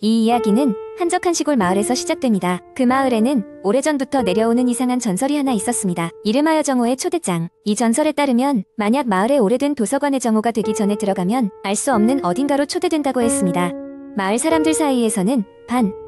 이 이야기는 한적한 시골 마을에서 시작됩니다. 그 마을에는 오래전부터 내려오는 이상한 전설이 하나 있었습니다. 이름하여 정오의 초대장. 이 전설에 따르면 만약 마을의 오래된 도서관에 정오가 되기 전에 들어가면 알 수 없는 어딘가로 초대된다고 했습니다. 마을 사람들 사이에서는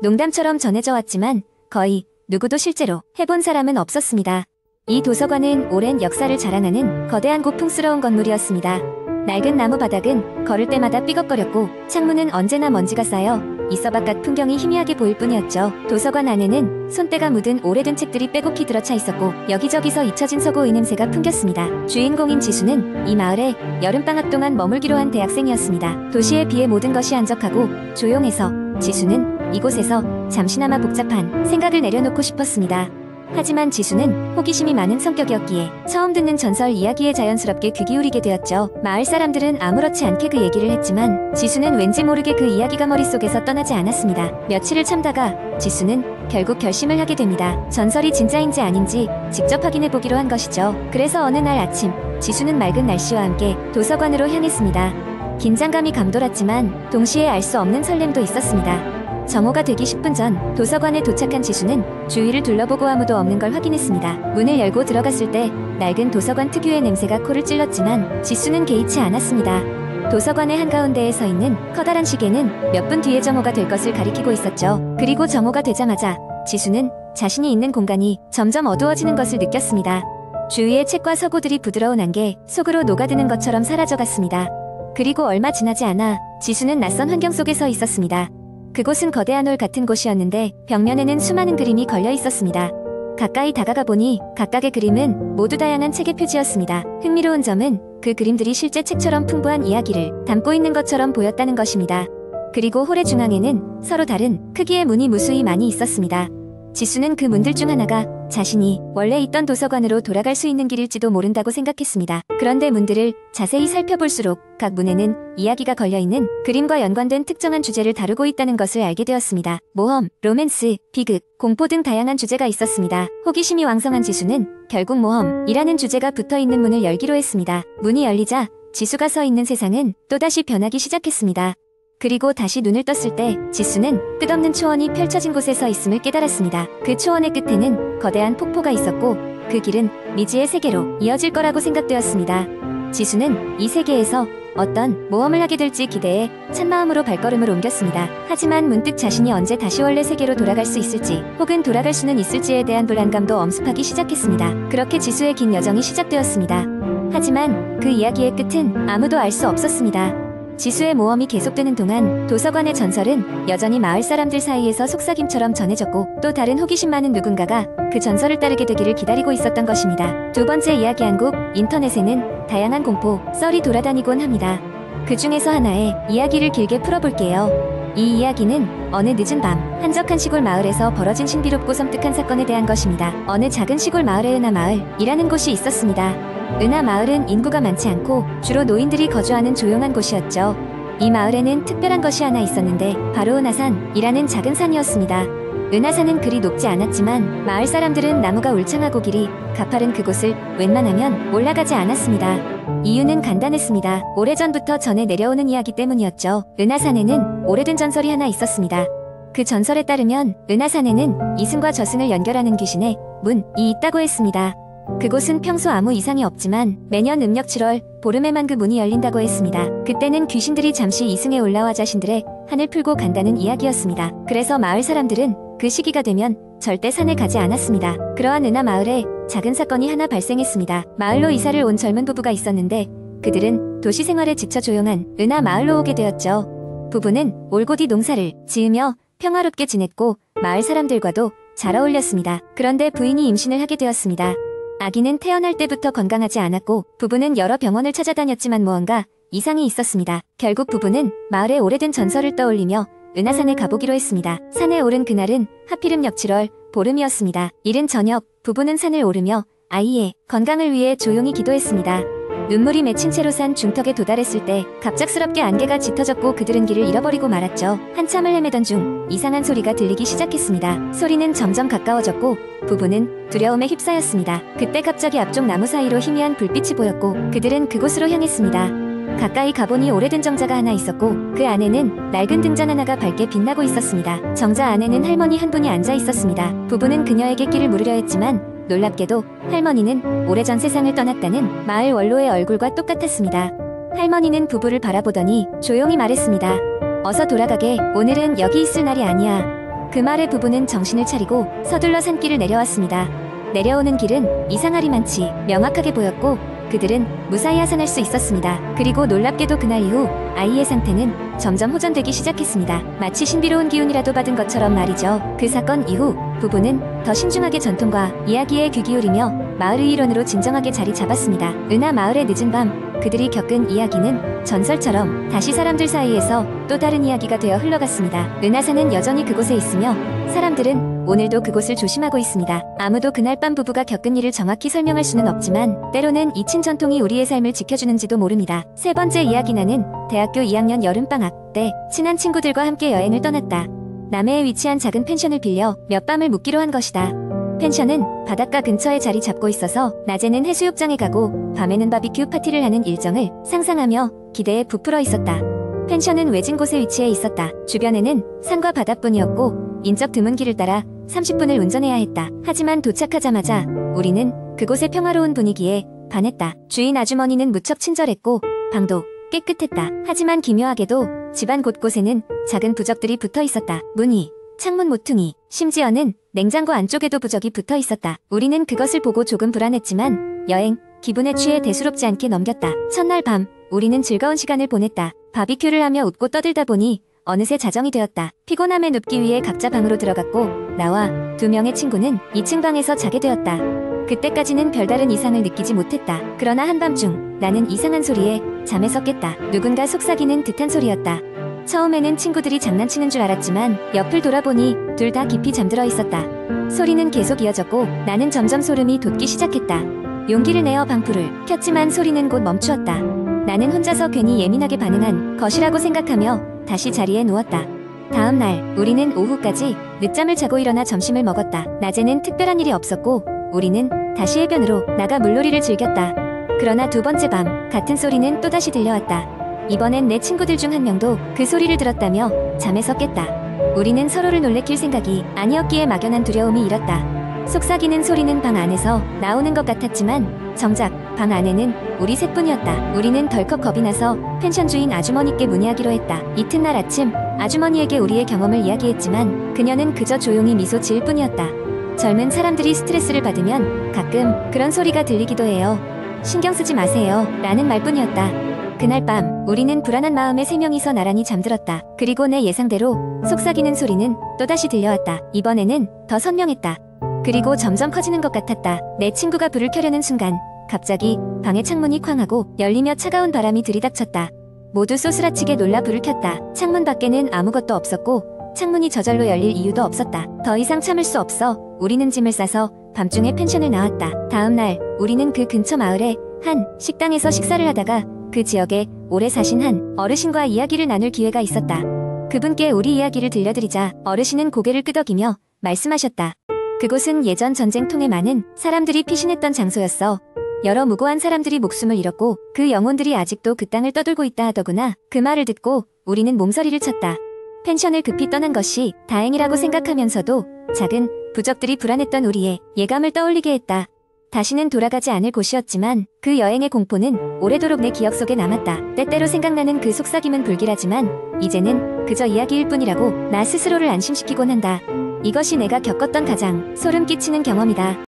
농담처럼 전해져 왔지만 거의 누구도 실제로 해본 사람은 없었습니다. 이 도서관은 오랜 역사를 자랑하는 거대한 고풍스러운 건물이었습니다. 낡은 나무 바닥은 걸을 때마다 삐걱거렸고 창문은 언제나 먼지가 쌓여 있어 바깥 풍경이 희미하게 보일 뿐이었죠. 도서관 안에는 손때가 묻은 오래된 책들이 빼곡히 들어차 있었고 여기저기서 잊혀진 서고의 냄새가 풍겼습니다. 주인공인 지수는 이 마을에 여름방학 동안 머물기로 한 대학생이었습니다. 도시에 비해 모든 것이 한적하고 조용해서 지수는 이곳에서 잠시나마 복잡한 생각을 내려놓고 싶었습니다. 하지만 지수는 호기심이 많은 성격이었기에 처음 듣는 전설 이야기에 자연스럽게 귀 기울이게 되었죠. 마을 사람들은 아무렇지 않게 그 얘기를 했지만 지수는 왠지 모르게 그 이야기가 머릿속에서 떠나지 않았습니다. 며칠을 참다가 지수는 결국 결심을 하게 됩니다. 전설이 진짜인지 아닌지 직접 확인해보기로 한 것이죠. 그래서 어느 날 아침 지수는 맑은 날씨와 함께 도서관으로 향했습니다. 긴장감이 감돌았지만 동시에 알 수 없는 설렘도 있었습니다. 정오가 되기 10분 전 도서관에 도착한 지수는 주위를 둘러보고 아무도 없는 걸 확인했습니다. 문을 열고 들어갔을 때 낡은 도서관 특유의 냄새가 코를 찔렀지만 지수는 개의치 않았습니다. 도서관의 한가운데에 서 있는 커다란 시계는 몇 분 뒤에 정오가 될 것을 가리키고 있었죠. 그리고 정오가 되자마자 지수는 자신이 있는 공간이 점점 어두워지는 것을 느꼈습니다. 주위의 책과 서고들이 부드러운 안개 속으로 녹아드는 것처럼 사라져갔습니다. 그리고 얼마 지나지 않아 지수는 낯선 환경 속에 서 있었습니다. 그곳은 거대한 홀 같은 곳이었는데 벽면에는 수많은 그림이 걸려 있었습니다. 가까이 다가가 보니 각각의 그림은 모두 다양한 책의 표지였습니다. 흥미로운 점은 그 그림들이 실제 책처럼 풍부한 이야기를 담고 있는 것처럼 보였다는 것입니다. 그리고 홀의 중앙에는 서로 다른 크기의 문이 무수히 많이 있었습니다. 지수는 그 문들 중 하나가 자신이 원래 있던 도서관으로 돌아갈 수 있는 길일지도 모른다고 생각했습니다. 그런데 문들을 자세히 살펴볼수록 각 문에는 이야기가 걸려있는 그림과 연관된 특정한 주제를 다루고 있다는 것을 알게 되었습니다. 모험, 로맨스, 비극, 공포 등 다양한 주제가 있었습니다. 호기심이 왕성한 지수는 결국 모험이라는 주제가 붙어있는 문을 열기로 했습니다. 문이 열리자 지수가 서 있는 세상은 또다시 변하기 시작했습니다. 그리고 다시 눈을 떴을 때 지수는 끝없는 초원이 펼쳐진 곳에 서 있음을 깨달았습니다. 그 초원의 끝에는 거대한 폭포가 있었고 그 길은 미지의 세계로 이어질 거라고 생각되었습니다. 지수는 이 세계에서 어떤 모험을 하게 될지 기대해 찬마음으로 발걸음을 옮겼습니다. 하지만 문득 자신이 언제 다시 원래 세계로 돌아갈 수 있을지 혹은 돌아갈 수는 있을지에 대한 불안감도 엄습하기 시작했습니다. 그렇게 지수의 긴 여정이 시작되었습니다. 하지만 그 이야기의 끝은 아무도 알 수 없었습니다. 지수의 모험이 계속되는 동안 도서관의 전설은 여전히 마을 사람들 사이에서 속삭임처럼 전해졌고 또 다른 호기심 많은 누군가가 그 전설을 따르게 되기를 기다리고 있었던 것입니다. 두 번째 이야기 한 곡, 인터넷에는 다양한 공포, 썰이 돌아다니곤 합니다. 그 중에서 하나의 이야기를 길게 풀어볼게요. 이 이야기는 어느 늦은 밤 한적한 시골 마을에서 벌어진 신비롭고 섬뜩한 사건에 대한 것입니다. 어느 작은 시골 마을에 은하마을이라는 곳이 있었습니다. 은하마을은 인구가 많지 않고 주로 노인들이 거주하는 조용한 곳이었죠. 이 마을에는 특별한 것이 하나 있었는데 바로 은하산이라는 작은 산이었습니다. 은하산은 그리 높지 않았지만 마을 사람들은 나무가 울창하고 길이 가파른 그곳을 웬만하면 올라가지 않았습니다. 이유는 간단했습니다. 오래전부터 전해 내려오는 이야기 때문이었죠. 은하산에는 오래된 전설이 하나 있었습니다. 그 전설에 따르면 은하산에는 이승과 저승을 연결하는 귀신의 문이 있다고 했습니다. 그곳은 평소 아무 이상이 없지만 매년 음력 7월 보름에만 그 문이 열린다고 했습니다. 그때는 귀신들이 잠시 이승에 올라와 자신들의 한을 풀고 간다는 이야기였습니다. 그래서 마을 사람들은 그 시기가 되면 절대 산에 가지 않았습니다. 그러한 은하 마을에 작은 사건이 하나 발생했습니다. 마을로 이사를 온 젊은 부부가 있었는데 그들은 도시 생활에 지쳐 조용한 은하 마을로 오게 되었죠. 부부는 올곧이 농사를 지으며 평화롭게 지냈고 마을 사람들과도 잘 어울렸습니다. 그런데 부인이 임신을 하게 되었습니다. 아기는 태어날 때부터 건강하지 않았고 부부는 여러 병원을 찾아다녔지만 무언가 이상이 있었습니다. 결국 부부는 마을의 오래된 전설을 떠올리며 은하산에 가보기로 했습니다. 산에 오른 그날은 하필 음력 7월 보름이었습니다. 이른 저녁 부부는 산을 오르며 아이의 건강을 위해 조용히 기도했습니다. 눈물이 맺힌 채로 산 중턱에 도달했을 때 갑작스럽게 안개가 짙어졌고 그들은 길을 잃어버리고 말았죠. 한참을 헤매던 중 이상한 소리가 들리기 시작했습니다. 소리는 점점 가까워졌고 부부는 두려움에 휩싸였습니다. 그때 갑자기 앞쪽 나무 사이로 희미한 불빛이 보였고 그들은 그곳으로 향했습니다. 가까이 가보니 오래된 정자가 하나 있었고 그 안에는 낡은 등잔 하나가 밝게 빛나고 있었습니다. 정자 안에는 할머니 한 분이 앉아 있었습니다. 부부는 그녀에게 끼를 물으려 했지만 놀랍게도 할머니는 오래전 세상을 떠났다는 마을 원로의 얼굴과 똑같았습니다. 할머니는 부부를 바라보더니 조용히 말했습니다. 어서 돌아가게. 오늘은 여기 있을 날이 아니야. 그 말에 부부는 정신을 차리고 서둘러 산길을 내려왔습니다. 내려오는 길은 이상하리만치 명확하게 보였고 그들은 무사히 하산할 수 있었습니다. 그리고 놀랍게도 그날 이후 아이의 상태는 점점 호전되기 시작했습니다. 마치 신비로운 기운이라도 받은 것처럼 말이죠. 그 사건 이후 부부는 더 신중하게 전통과 이야기에 귀 기울이며 마을의 일원으로 진정하게 자리 잡았습니다. 은하 마을의 늦은 밤 그들이 겪은 이야기는 전설처럼 다시 사람들 사이에서 또 다른 이야기가 되어 흘러갔습니다. 은하사는 여전히 그곳에 있으며 사람들은 오늘도 그곳을 조심하고 있습니다. 아무도 그날 밤 부부가 겪은 일을 정확히 설명할 수는 없지만 때로는 잊힌 전통이 우리의 삶을 지켜주는지도 모릅니다. 세 번째 이야기. 나는 대학교 2학년 여름방학 때 친한 친구들과 함께 여행을 떠났다. 남해에 위치한 작은 펜션을 빌려 몇 밤을 묵기로 한 것이다. 펜션은 바닷가 근처에 자리 잡고 있어서 낮에는 해수욕장에 가고 밤에는 바비큐 파티를 하는 일정을 상상하며 기대에 부풀어 있었다. 펜션은 외진 곳에 위치해 있었다. 주변에는 산과 바다뿐이었고 인적 드문 길을 따라 30분을 운전해야 했다. 하지만 도착하자마자 우리는 그곳의 평화로운 분위기에 반했다. 주인 아주머니는 무척 친절했고 방도 깨끗했다. 하지만 기묘하게도 집안 곳곳에는 작은 부적들이 붙어 있었다. 문이, 창문 모퉁이, 심지어는 냉장고 안쪽에도 부적이 붙어 있었다. 우리는 그것을 보고 조금 불안했지만 여행 기분에 취해 대수롭지 않게 넘겼다. 첫날 밤 우리는 즐거운 시간을 보냈다. 바비큐를 하며 웃고 떠들다 보니 어느새 자정이 되었다. 피곤함에 눕기 위해 각자 방으로 들어갔고 나와 2명의 친구는 2층 방에서 자게 되었다. 그때까지는 별다른 이상을 느끼지 못했다. 그러나 한밤중 나는 이상한 소리에 잠에서 깼다. 누군가 속삭이는 듯한 소리였다. 처음에는 친구들이 장난치는 줄 알았지만 옆을 돌아보니 둘 다 깊이 잠들어 있었다. 소리는 계속 이어졌고 나는 점점 소름이 돋기 시작했다. 용기를 내어 방불을 켰지만 소리는 곧 멈추었다. 나는 혼자서 괜히 예민하게 반응한 것이라고 생각하며 다시 자리에 누웠다. 다음 날 우리는 오후까지 늦잠을 자고 일어나 점심을 먹었다. 낮에는 특별한 일이 없었고 우리는 다시 해변으로 나가 물놀이를 즐겼다. 그러나 두 번째 밤 같은 소리는 또다시 들려왔다. 이번엔 내 친구들 중 한 명도 그 소리를 들었다며 잠에서 깼다. 우리는 서로를 놀래킬 생각이 아니었기에 막연한 두려움이 일었다. 속삭이는 소리는 방 안에서 나오는 것 같았지만 정작 방 안에는 우리 셋뿐이었다. 우리는 덜컥 겁이 나서 펜션 주인 아주머니께 문의하기로 했다. 이튿날 아침 아주머니에게 우리의 경험을 이야기했지만 그녀는 그저 조용히 미소 지을 뿐이었다. 젊은 사람들이 스트레스를 받으면 가끔 그런 소리가 들리기도 해요. 신경 쓰지 마세요. 라는 말뿐이었다. 그날 밤 우리는 불안한 마음에 3명이서 나란히 잠들었다. 그리고 내 예상대로 속삭이는 소리는 또다시 들려왔다. 이번에는 더 선명했다. 그리고 점점 커지는 것 같았다. 내 친구가 불을 켜려는 순간 갑자기 방의 창문이 쾅 하고 열리며 차가운 바람이 들이닥쳤다. 모두 쏘스라치게 놀라 불을 켰다. 창문 밖에는 아무것도 없었고 창문이 저절로 열릴 이유도 없었다. 더 이상 참을 수 없어 우리는 짐을 싸서 밤중에 펜션을 나왔다. 다음 날 우리는 그 근처 마을의 한 식당에서 식사를 하다가 그 지역에 오래 사신 한 어르신과 이야기를 나눌 기회가 있었다. 그분께 우리 이야기를 들려드리자 어르신은 고개를 끄덕이며 말씀하셨다. 그곳은 예전 전쟁통에 많은 사람들이 피신했던 장소였어. 여러 무고한 사람들이 목숨을 잃었고 그 영혼들이 아직도 그 땅을 떠돌고 있다 하더구나. 그 말을 듣고 우리는 몸서리를 쳤다. 펜션을 급히 떠난 것이 다행이라고 생각하면서도 작은 부적들이 불안했던 우리의 예감을 떠올리게 했다. 다시는 돌아가지 않을 곳이었지만 그 여행의 공포는 오래도록 내 기억 속에 남았다. 때때로 생각나는 그 속삭임은 불길하지만 이제는 그저 이야기일 뿐이라고 나 스스로를 안심시키곤 한다. 이것이 내가 겪었던 가장 소름 끼치는 경험이다.